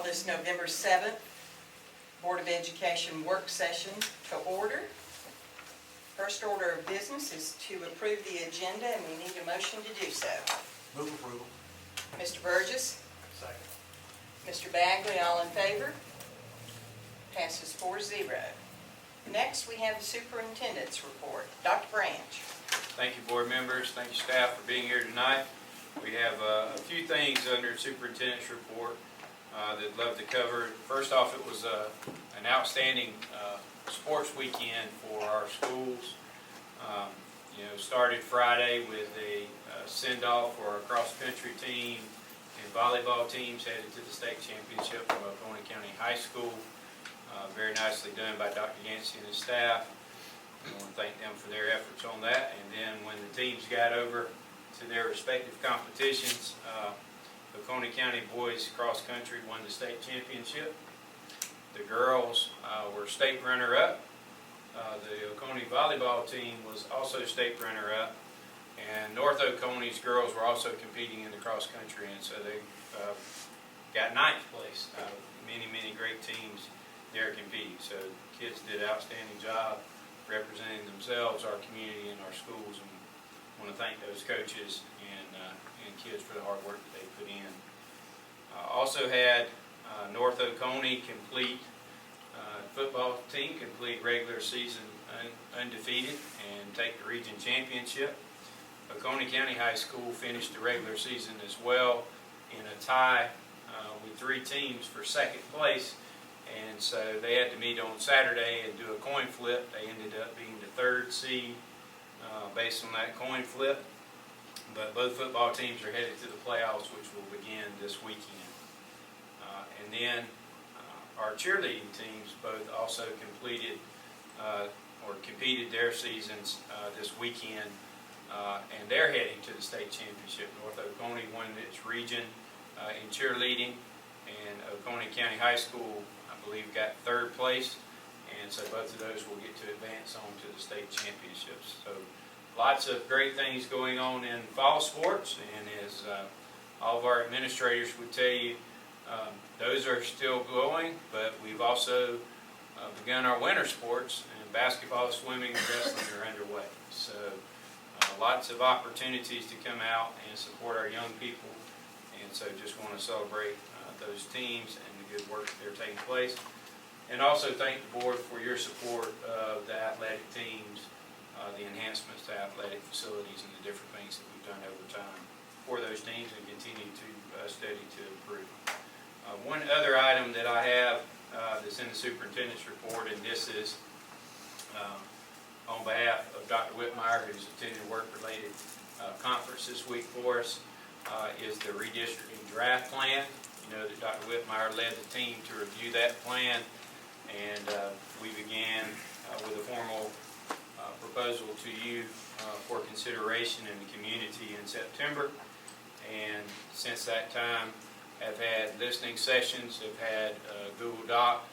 this November 7th Board of Education work session to order. First order of business is to approve the agenda, and we need a motion to do so. Move approval. Mr. Burgess, Second. Mr. Bagley, all in favor? Passes 4-0. Next, we have the superintendent's report. Dr. Branch. Thank you, board members. Thank you, staff, for being here tonight. We have a few things under superintendent's report that I'd love to cover. First off, it was an outstanding sports weekend for our schools. Started Friday with a send-off for our cross-country team and volleyball teams headed to the state championship from Oconee County High School. Very nicely done by Dr. Yancey and his staff. I want to thank them for their efforts on that. And then when the teams got over to their respective competitions, Oconee County boys cross country won the state championship. The girls were state runner-up. The Oconee volleyball team was also state runner-up. And North Oconee's girls were also competing in the cross country, and so they got 9th place. Many great teams there competing. So kids did an outstanding job representing themselves, our community, and our schools, and I want to thank those coaches and kids for the hard work that they put in. Also had North Oconee complete football team complete regular season undefeated and take the region championship. Oconee County High School finished the regular season as well in a tie with 3 teams for 2nd place. And so they had to meet on Saturday and do a coin flip. They ended up being the 3rd seed based on that coin flip. But both football teams are headed to the playoffs, which will begin this weekend. And then our cheerleading teams both also completed or competed their seasons this weekend. And they're heading to the state championship. North Oconee won its region in cheerleading, and Oconee County High School, I believe, got 3rd place, and so both of those will get to advance on to the state championships. So lots of great things going on in fall sports, and as all of our administrators would tell you, those are still going, but we've also begun our winter sports, and basketball, swimming, and wrestling are underway. So lots of opportunities to come out and support our young people, and so just want to celebrate those teams and the good work that they're taking place. And also thank the board for your support of the athletic teams, the enhancements to athletic facilities, and the different things that we've done over time for those teams and continue to study to improve. One other item that I have that's in the superintendent's report, and this is on behalf of Dr. Whitmire, who's attending a work-related conference this week for us, is the redistricting draft plan. You know that Dr. Whitmire led the team to review that plan, and we began with a formal proposal to you for consideration in the community in September. And since that time, have had listening sessions, have had Google Doc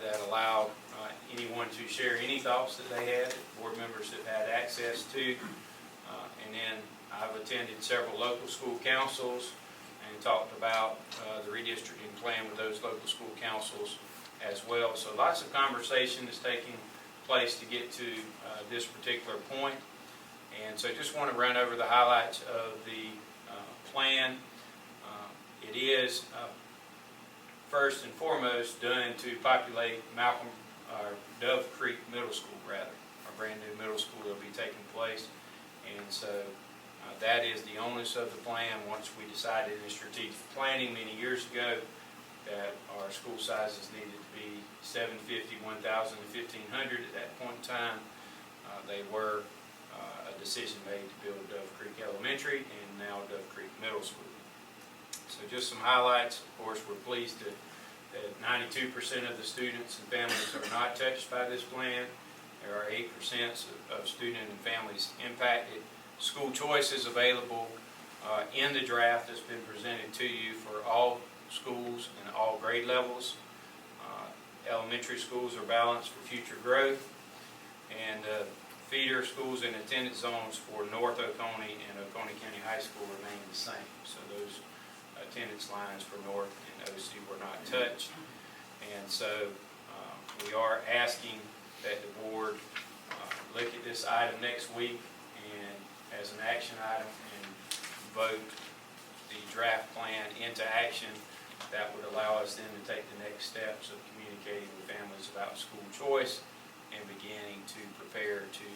that allowed anyone to share any thoughts that they had, that board members have had access to. And then I've attended several local school councils and talked about the redistricting plan with those local school councils as well. So lots of conversation is taking place to get to this particular point. And so just want to run over the highlights of the plan. It is first and foremost done to populate Dove Creek Middle School, rather, our brand new middle school that will be taking place. And so that is the onus of the plan. Once we decided in strategic planning many years ago that our school sizes needed to be 750, 1,000, and 1,500 at that point in time, they were a decision made to build Dove Creek Elementary and now Dove Creek Middle School. So just some highlights. Of course, we're pleased that 92% of the students and families are not touched by this plan. There are 8% of student and families impacted. School choice is available in the draft that's been presented to you for all schools and all grade levels. Elementary schools are balanced for future growth, and feeder schools and attendance zones for North Oconee and Oconee County High School remain the same. So those attendance lines for North and OC were not touched. And so we are asking that the board look at this item next week and as an action item and vote the draft plan into action. That would allow us then to take the next steps of communicating with families about school choice and beginning to prepare to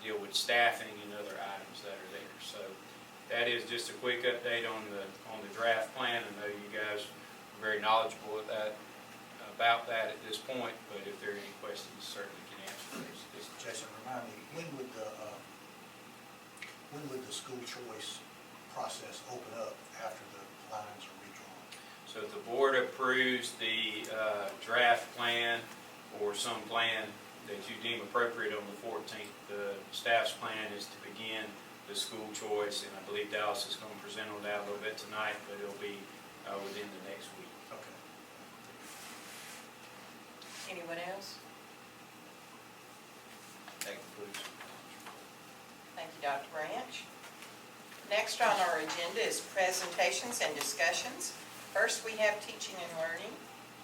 deal with staffing and other items that are there. So that is just a quick update on the draft plan. I know you guys are very knowledgeable about that at this point, but if there are any questions, certainly can answer those. Jason, remind me, when would the school choice process open up after the lines are redrawn? So if the board approves the draft plan or some plan that you deem appropriate on the 14th, the staff's plan is to begin the school choice, and I believe Dallas is going to present on that a little bit tonight, but it'll be within the next week. Okay. Anyone else? That concludes. Thank you, Dr. Branch. Next on our agenda is presentations and discussions. First, we have teaching and learning.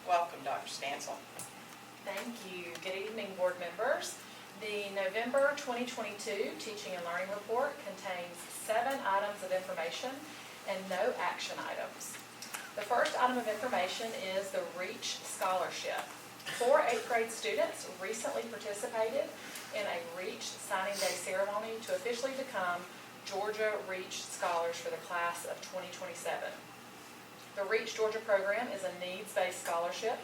Welcome, Dr. Stansel. Thank you. Good evening, board members. The November 2022 Teaching and Learning Report contains 7 items of information and no action items. The first item of information is the REACH Scholarship. 4 8th grade students recently participated in a REACH signing day ceremony to officially become Georgia REACH Scholars for the class of 2027. The REACH Georgia program is a needs-based scholarship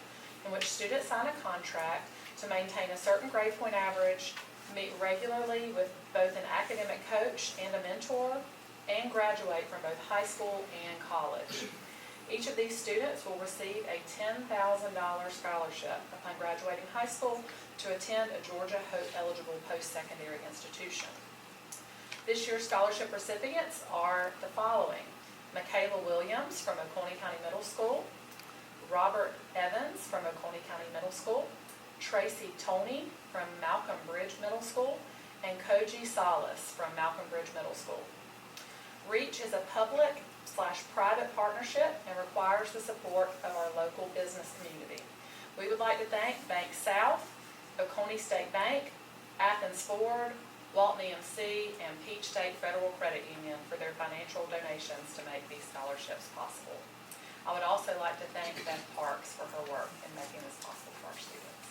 in which students sign a contract to maintain a certain grade point average, meet regularly with both an academic coach and a mentor, and graduate from both high school and college. Each of these students will receive a $10,000 scholarship upon graduating high school to attend a Georgia HOPE-eligible post-secondary institution. This year's scholarship recipients are the following: Michaela Williams from Oconee County Middle School, Robert Evans from Oconee County Middle School, Tracy Toney from Malcolm Bridge Middle School, and Koji Salas from Malcolm Bridge Middle School. REACH is a public/private partnership and requires the support of our local business community. We would like to thank Bank South, Oconee State Bank, Athens Ford, Walton EMC, and Peach State Federal Credit Union for their financial donations to make these scholarships possible. I would also like to thank Beth Parks for her work in making this possible for our students.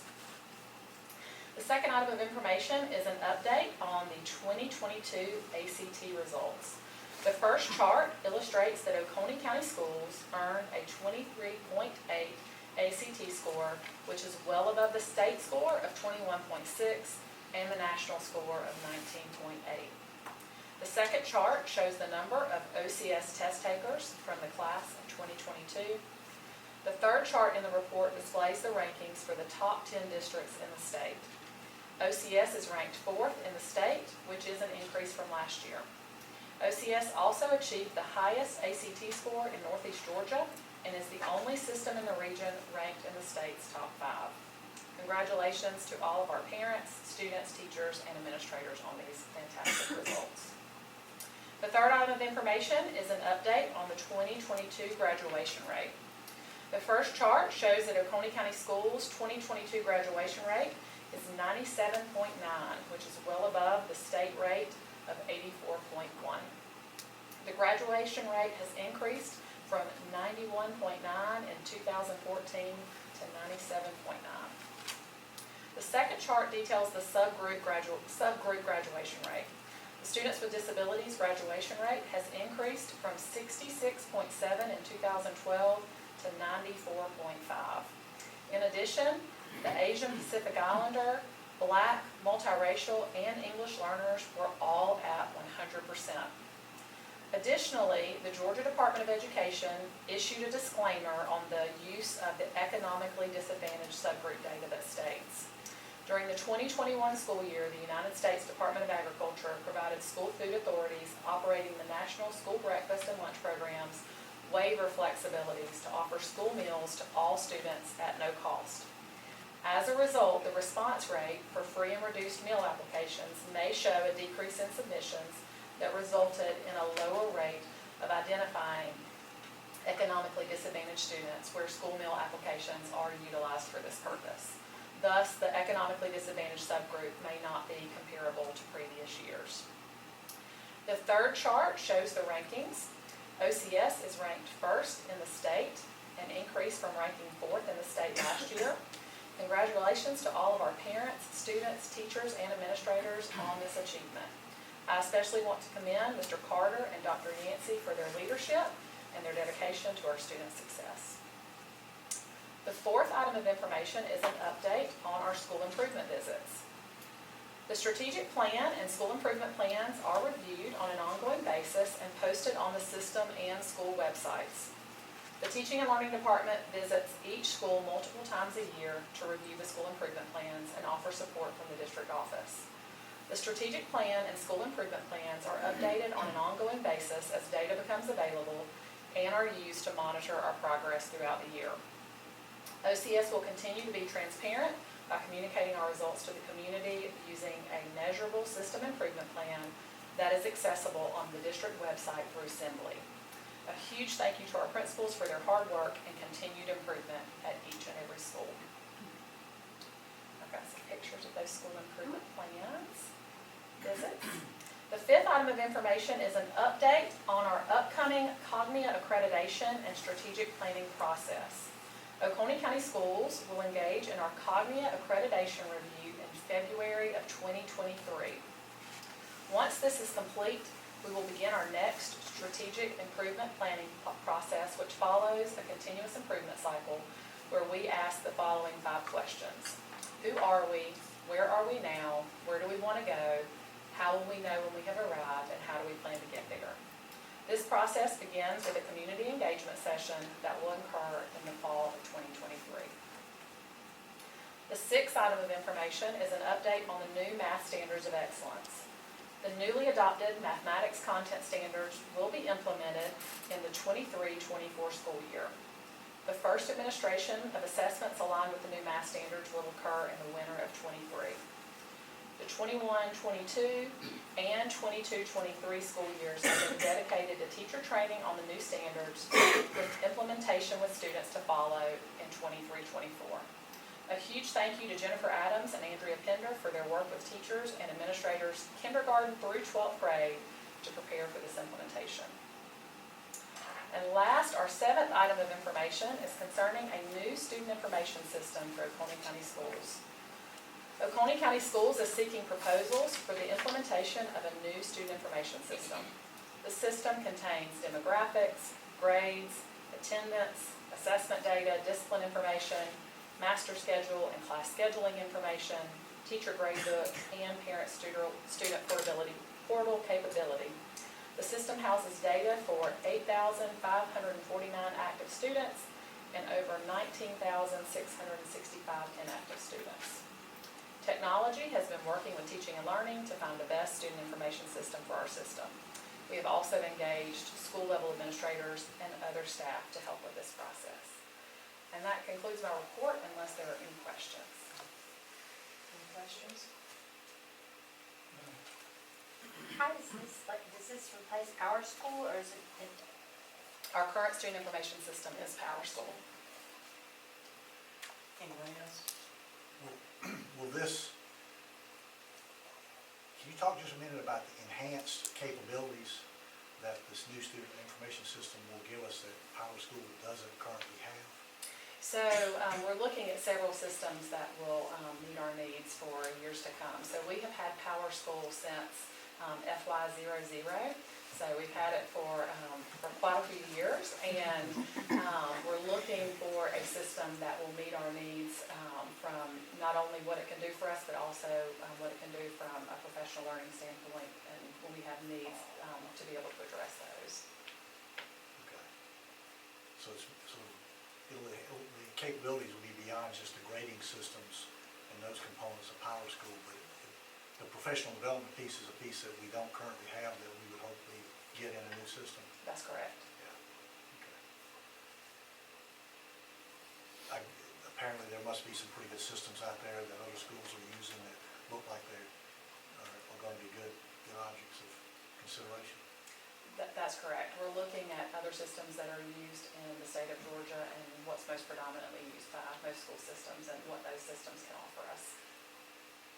The second item of information is an update on the 2022 ACT results. The first chart illustrates that Oconee County schools earned a 23.8 ACT score, which is well above the state score of 21.6 and the national score of 19.8. The second chart shows the number of OCS test takers from the class of 2022. The third chart in the report displays the rankings for the top 10 districts in the state. OCS is ranked 4th in the state, which is an increase from last year. OCS also achieved the highest ACT score in Northeast Georgia and is the only system in the region ranked in the state's top 5. Congratulations to all of our parents, students, teachers, and administrators on these fantastic results. The third item of information is an update on the 2022 graduation rate. The first chart shows that Oconee County Schools' 2022 graduation rate is 97.9, which is well above the state rate of 84.1. The graduation rate has increased from 91.9 in 2014 to 97.9. The second chart details the subgroup graduation rate. The Students with Disabilities graduation rate has increased from 66.7 in 2012 to 94.5. In addition, the Asian Pacific Islander, Black, multiracial, and English learners were all at 100%. Additionally, the Georgia Department of Education issued a disclaimer on the use of the economically disadvantaged subgroup data that states, during the 2021 school year, the United States Department of Agriculture provided school food authorities operating the National School Breakfast and Lunch Programs waiver flexibilities to offer school meals to all students at no cost. As a result, the response rate for free and reduced meal applications may show a decrease in submissions that resulted in a lower rate of identifying economically disadvantaged students where school meal applications are utilized for this purpose. Thus, the economically disadvantaged subgroup may not be comparable to previous years. The third chart shows the rankings. OCS is ranked first in the state, an increase from ranking fourth in the state last year. Congratulations to all of our parents, students, teachers, and administrators on this achievement. I especially want to commend Mr. Carter and Dr. Yancey for their leadership and their dedication to our student success. The fourth item of information is an update on our school improvement visits. The strategic plan and school improvement plans are reviewed on an ongoing basis and posted on the system and school websites. The Teaching and Learning Department visits each school multiple times a year to review the school improvement plans and offer support from the district office. The strategic plan and school improvement plans are updated on an ongoing basis as data becomes available and are used to monitor our progress throughout the year. OCS will continue to be transparent by communicating our results to the community using a measurable system improvement plan that is accessible on the district website through Assembly. A huge thank you to our principals for their hard work and continued improvement at each and every school. I've got some pictures of those school improvement plans, visits. The fifth item of information is an update on our upcoming Cognia accreditation and strategic planning process. Oconee County Schools will engage in our Cognia accreditation review in February of 2023. Once this is complete, we will begin our next strategic improvement planning process, which follows a continuous improvement cycle where we ask the following 5 questions. Who are we? Where are we now? Where do we want to go? How will we know when we have arrived? And how do we plan to get there? This process begins with a community engagement session that will occur in the fall of 2023. The sixth item of information is an update on the new math standards of excellence. The newly adopted mathematics content standards will be implemented in the 23-24 school year. The first administration of assessments aligned with the new math standards will occur in the winter of 23. The 21-22 and 22-23 school years have been dedicated to teacher training on the new standards with implementation with students to follow in 23-24. A huge thank you to Jennifer Adams and Andrea Pender for their work with teachers and administrators kindergarten through 12th grade to prepare for this implementation. And last, our seventh item of information is concerning a new student information system for Oconee County Schools. Oconee County Schools is seeking proposals for the implementation of a new student information system. The system contains demographics, grades, attendance, assessment data, discipline information, master schedule and class scheduling information, teacher gradebook, and parent-student portal capability. The system houses data for 8,549 active students and over 19,665 inactive students. Technology has been working with teaching and learning to find the best student information system for our system. We have also engaged school-level administrators and other staff to help with this process. And that concludes my report unless there are any questions. Any questions? How does this replace Power School, or is it? Our current student information system is Power School. Anyone else? Will this, can you talk just a minute about the enhanced capabilities that this new student information system will give us that Power School doesn't currently have? So we're looking at several systems that will meet our needs for years to come. So we have had Power School since FY00. So we've had it for quite a few years, and we're looking for a system that will meet our needs from not only what it can do for us, but also what it can do from a professional learning standpoint, and when we have needs to be able to address those. Okay. So the capabilities will be beyond just the grading systems and those components of Power School, but the professional development piece is a piece that we don't currently have that we would hopefully get in a new system. That's correct. Yeah. Okay. Apparently there must be some pretty good systems out there that other schools are using that look like they are going to be good objects of consideration. That's correct. We're looking at other other systems that are used in the state of Georgia and what's most predominantly used by most school systems and what those systems can offer us.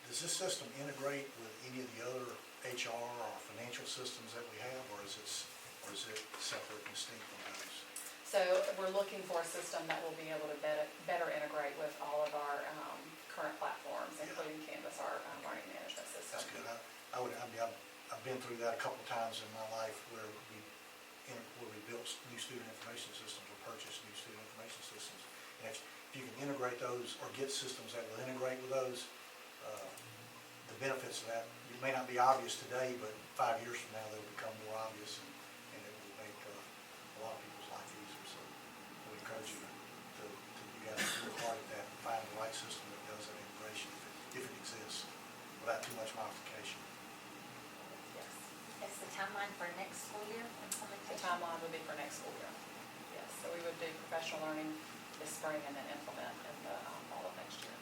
Does this system integrate with any of the other HR or financial systems that we have, or is it separate and distinct from those? So we're looking for a system that will be able to better integrate with all of our current platforms, including Canvas, our learning management system. That's good. I've been through that a couple of times in my life where we built new student information systems or purchased new student information systems. And if you can integrate those or get systems that will integrate with those, the benefits of that, it may not be obvious today, but 5 years from now they'll become more obvious, and it will make a lot of people's life easier. So I would encourage you to you guys to work hard at that and find the right system that does that integration if it exists without too much modification. Yes. Is the timeline for next school year The implementation? timeline would be for next school year. Yes, so we would do professional learning this spring and then implement in the fall of next year.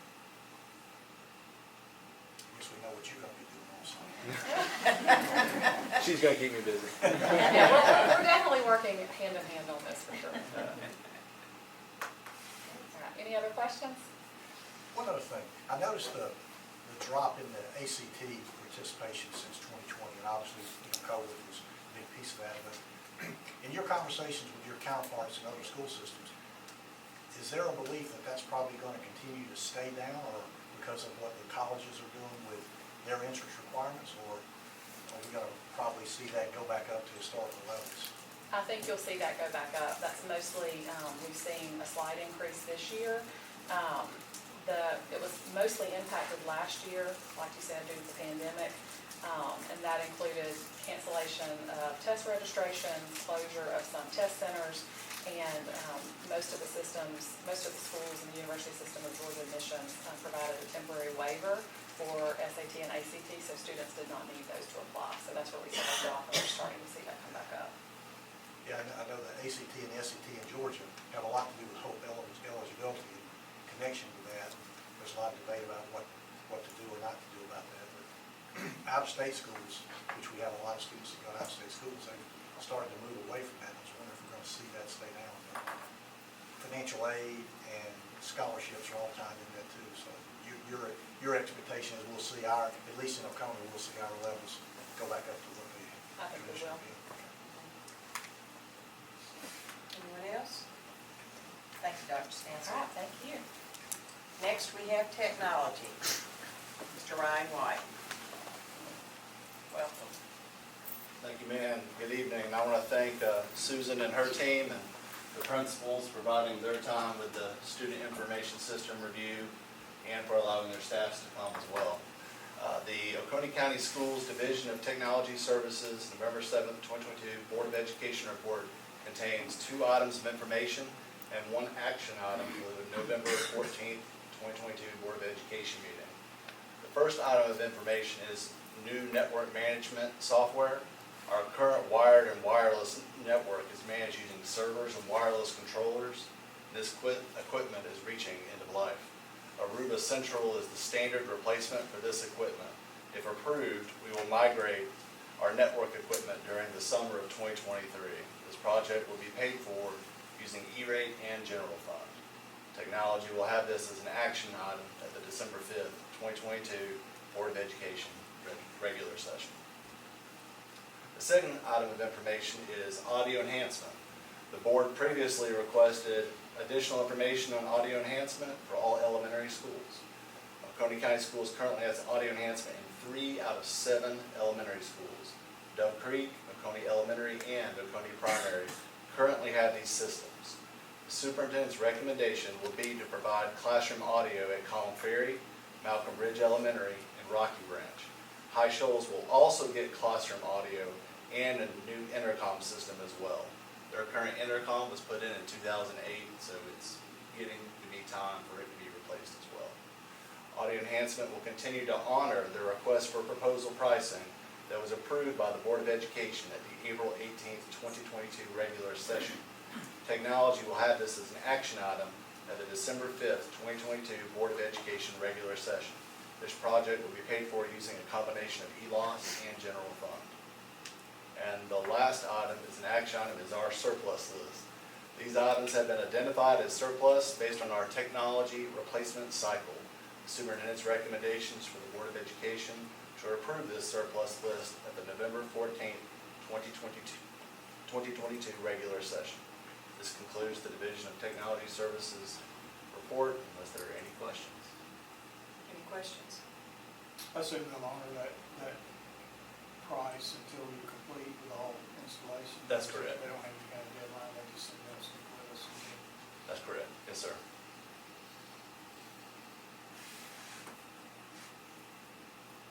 I guess we know what you're going to be doing also. She's gonna keep me busy. Yeah, we're definitely working hand in hand on this for sure. All right, any other questions? One other thing, I noticed the drop in the ACT participation since 2020, and obviously, COVID was a big piece of that, but in your conversations with your counterparts in other school systems, is there a belief that that's probably going to continue to stay down, or because of what the colleges are doing with their entrance requirements, or are we going to probably see that go back up to historical levels? I think you'll see that go back up. That's mostly, we've seen a slight increase this year. It was mostly impacted last year, like you said, due to the pandemic. And that included cancellation of test registration, closure of some test centers, and most of the systems, most of the schools in the University System of Georgia Admissions provided a temporary waiver for SAT and ACT, so students did not need those to apply. So that's where we saw a drop, and we're starting to see that come back up. Yeah, I know the ACT and SAT in Georgia have a lot to do with HOPE eligibility and connection with that. There's a lot of debate about what to do or not to do about that. But out-of-state schools, which we have a lot of students that go to out-of-state schools, they've started to move away from that. I was wondering if we're going to see that stay down. But financial aid and scholarships are all tied in that too. So your expectation is we'll see at least in Oconee, we'll see our levels go back up to what they I think we will. be. Anyone else? Thank you, Dr. All Stansel. right, thank you. Next, we have technology. Mr. Ryan White. Welcome. Thank you, ma'am. Good evening. I want to thank Susan and her team and the principals for providing their time with the student information system review and for allowing their staffs to come as well. The Oconee County Schools Division of Technology Services November 7th, 2022 Board of Education report contains 2 items of information and 1 action item for the November 14th, 2022 Board of Education meeting. The first item of information is new network management software. Our current wired and wireless network is managed using servers and wireless controllers. This equipment is reaching end of life. Aruba Central is the standard replacement for this equipment. If approved, we will migrate our network equipment during the summer of 2023. This project will be paid for using E-rate and general fund. Technology will have this as an action item at the December 5th, 2022 Board of Education regular session. The second item of information is audio enhancement. The board previously requested additional information on audio enhancement for all elementary schools. Oconee County Schools currently has audio enhancement in 3 out of 7 elementary schools. Dove Creek, Oconee Elementary, and Oconee Primary currently have these systems. The superintendent's recommendation will be to provide classroom audio at Collin Ferry, Malcolm Ridge Elementary, and Rocky Branch. High Shoals will also get classroom audio and a new intercom system as well. Their current intercom was put in 2008, so it's getting to be time for it to be replaced as well. Audio enhancement will continue to honor the request for proposal pricing that was approved by the Board of Education at the April 18th, 2022 regular session. Technology will have this as an action item at the December 5th, 2022 Board of Education regular session. This project will be paid for using a combination of ELOS and general fund. And the last item is an action item, is our surplus list. These items have been identified as surplus based on our technology replacement cycle. The superintendent's recommendations for the Board of Education to approve this surplus list at the November 14th, 2022 regular session. This concludes the Division of Technology Services report, unless there are any questions. Any questions? I assume they'll honor that price until you complete with all installation. That's correct. They don't have any kind of deadline, they just send us and let us. That's correct. Yes, sir.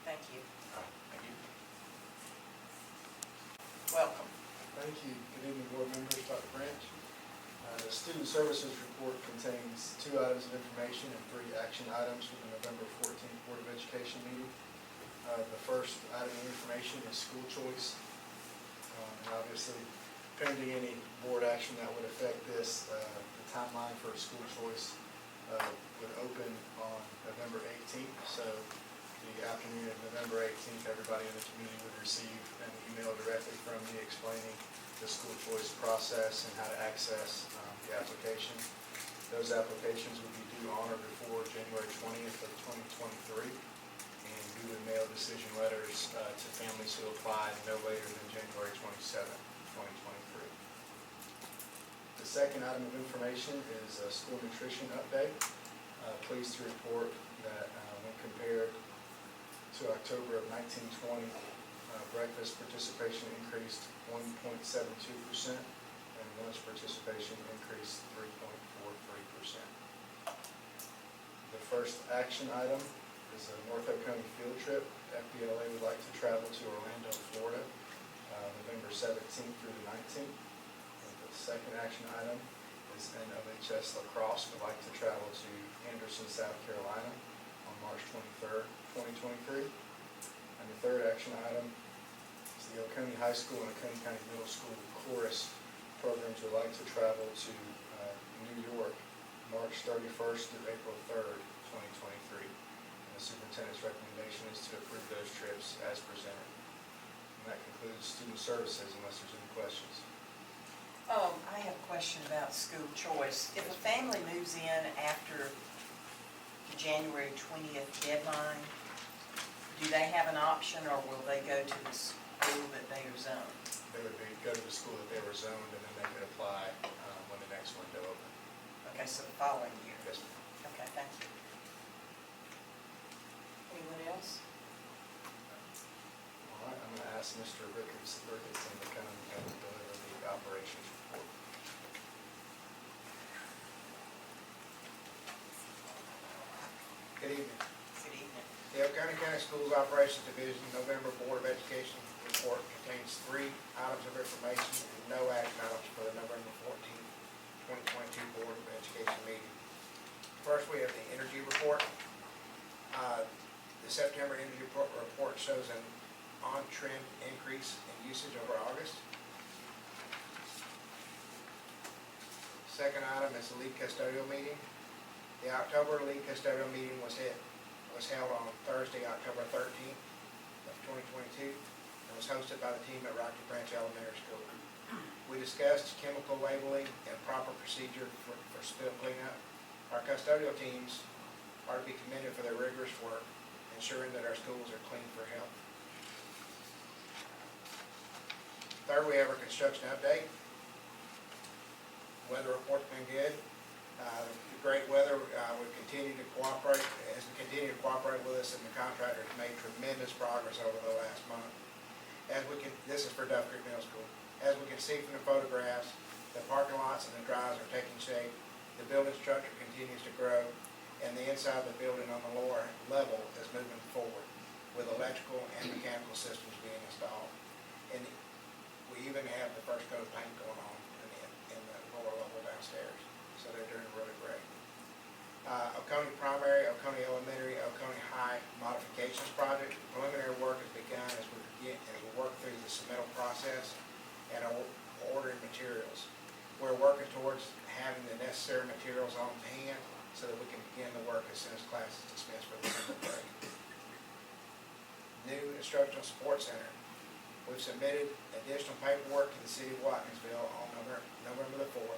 Thank you. All right, thank you. Welcome. Thank you. Good evening, board members, Dr. Branch. The student services report contains 2 items of information and 3 action items for the November 14th Board of Education meeting. The first item of information is school choice. And obviously, pending any board action that would affect this, the timeline for school choice would open on November 18th. So the afternoon of November 18th, everybody in the community would receive an email directly from me explaining the school choice process and how to access the application. Those applications would be due on or before January 20th of 2023, and we would mail decision letters to families who applied no later than January 27th, 2023. The second item of information is a school nutrition update. Pleased to report that when compared to October of 1920, breakfast participation increased 1.72% and lunch participation increased 3.43%. The first action item is a North Oconee field trip. FBLA would like to travel to Orlando, Florida, November 17th through the 19th. And the second action item is NOHS lacrosse would like to travel to Anderson, South Carolina on March 23rd, 2023. And the third action item is the Oconee High School and Oconee County Middle School chorus programs would like to travel to New York, March 31st through April 3rd, 2023. And the superintendent's recommendation is to approve those trips as presented. And that concludes student services, unless there's any questions. I have a question about school choice. If a family moves in after the January 20th deadline, do they have an option, or will they go to the school that they are zoned? They would go to the school that they were zoned, and then they could apply when the next window opens. Okay, so the following year. Yes, ma'am. Okay, thank you. Anyone else? All right, I'm going to ask Mr. Ricketson to come and deliver the operations report. Good evening. Good evening. The Oconee County Schools Operations Division November Board of Education report contains 3 items of information and no action items for the November 14th, 2022 Board of Education meeting. First, we have the energy report. The September energy report shows an on-trend increase in usage over August. Second item is the lead custodial meeting. The October lead custodial meeting was held on Thursday, October 13th of 2022, and was hosted by the team at Rocky Branch Elementary School. We discussed chemical labeling and proper procedure for spill cleanup. Our custodial teams are to be commended for their rigorous work, ensuring that our schools are clean for health. Third, we have our construction update. Weather report's been good. Great weather, we continue to cooperate, as we continue to cooperate with us, and the contractor has made tremendous progress over the last month. This is for Duff Creek Middle School. As we can see from the photographs, the parking lots and the drives are taking shape. The building structure continues to grow, and the inside of the building on the lower level is moving forward, with electrical and mechanical systems being installed. And we even have the first coat of paint going on in the lower level downstairs. So they're doing really great. Oconee Primary, Oconee Elementary, Oconee High modifications project. Preliminary work has begun as we work through the submittal process and are ordering materials. We're working towards having the necessary materials on hand so that we can begin the work as soon as class is dismissed for the summer break. New instructional support center. We've submitted additional paperwork to the city of Watkinsville on November the 4th.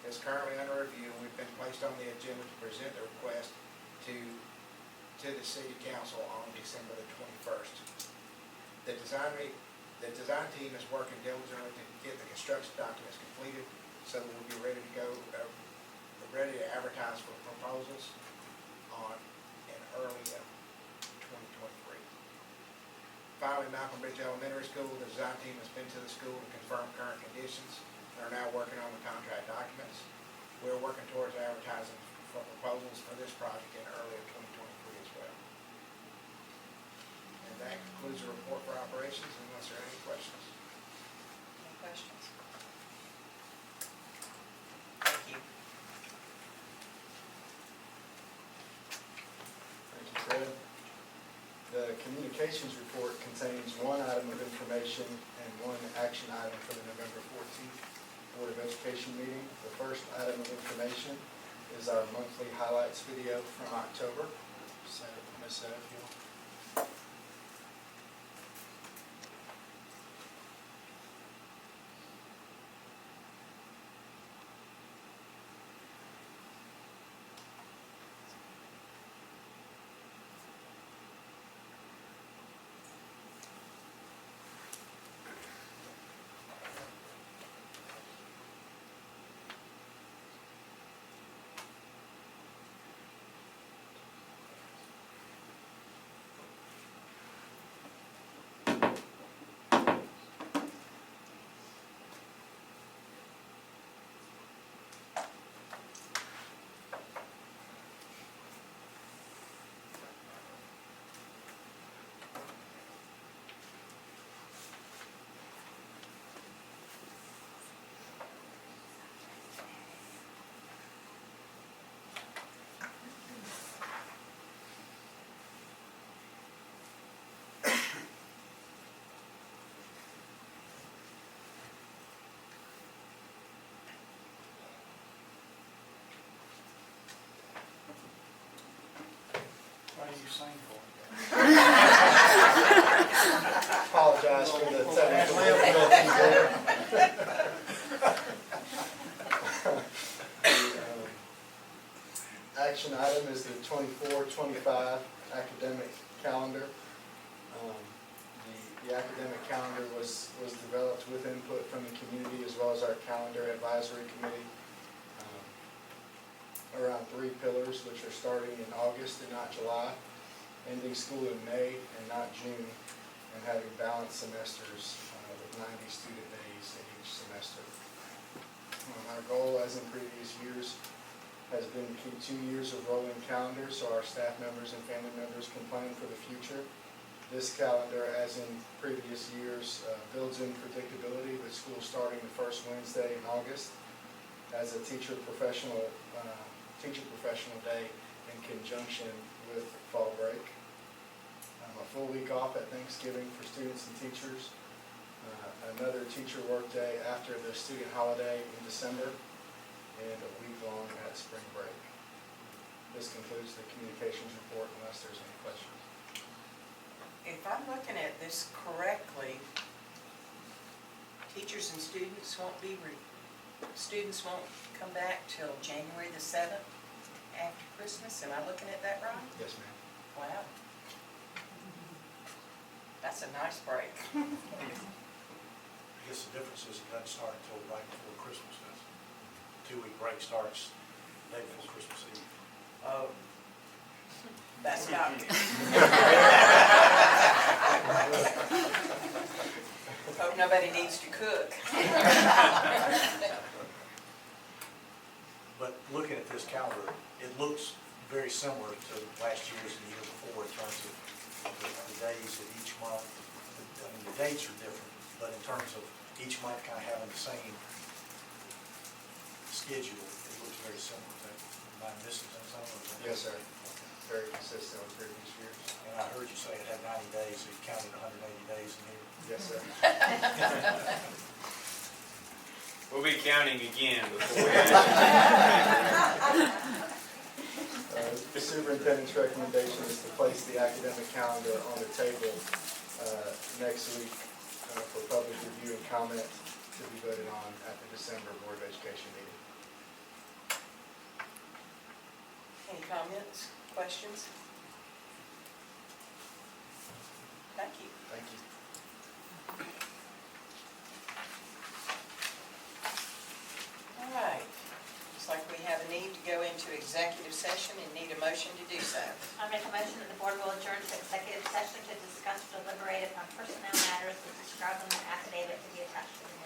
It's currently under review, and we've been placed on the agenda to present the request to the city council on December the 21st. The design team is working diligently to get the construction documents completed, so that we'll be ready to go, ready to advertise for proposals in early 2023. Finally, Malcolm Ridge Elementary School, the design team has been to the school to confirm current conditions and are now working on the contract documents. We're working towards advertising for proposals for this project in early 2023 as well. And that concludes the report for operations, unless there are any questions. Any questions? Thank you. Thank you, Fred. The communications report contains one item of information and one action item for the November 14th Board of Education meeting. The first item of information is our monthly highlights video from October. Ms. Satterfield. Why do you sing for? Apologize for the technical difficulties there. The action item is the 24-25 academic calendar. The academic calendar was developed with input from the community as well as our calendar advisory committee. Around 3 pillars, which are starting in August and not July, ending school in May and not June, and having balanced semesters with 90 student days in each semester. Our goal, as in previous years, has been to keep 2 years of rolling calendars so our staff members and family members can plan for the future. This calendar, as in previous years, builds in predictability with school starting the first Wednesday in August as a teacher professional day in conjunction with fall break. A full week off at Thanksgiving for students and teachers. Another teacher work day after the student holiday in December, and a week long at spring break. This concludes the communications report unless there's any questions. If I'm looking at this correctly, teachers and students won't come back till January the 7th after Christmas. Am I looking at that right? Yes, ma'am. Wow. That's a nice break. I guess the difference is it doesn't start until right before Christmas does. 2-week break starts the day before Christmas Eve. Oh. That's not good. Hope nobody needs to cook. But looking at this calendar, it looks very similar to last year's and the year before in terms of the days of each month. I mean, the dates are different, but in terms of each month kind of having the same schedule, it looks very similar. Am I missing something? Yes, sir. Very consistent with previous years. And I heard you say it had 90 days, so you counted 180 days in here. Yes, sir. We'll be counting again before we The superintendent's recommendation is to place the academic calendar on the table next week for public review and comment to be voted on at the December Board of Education meeting. Any comments, questions? Thank you. Thank you. All right. Looks like we have a need to go into executive session and need a motion to do so. I make a motion that the board will adjourn to executive session to discuss or deliberate upon personnel matters as described in the affidavit to be attached to the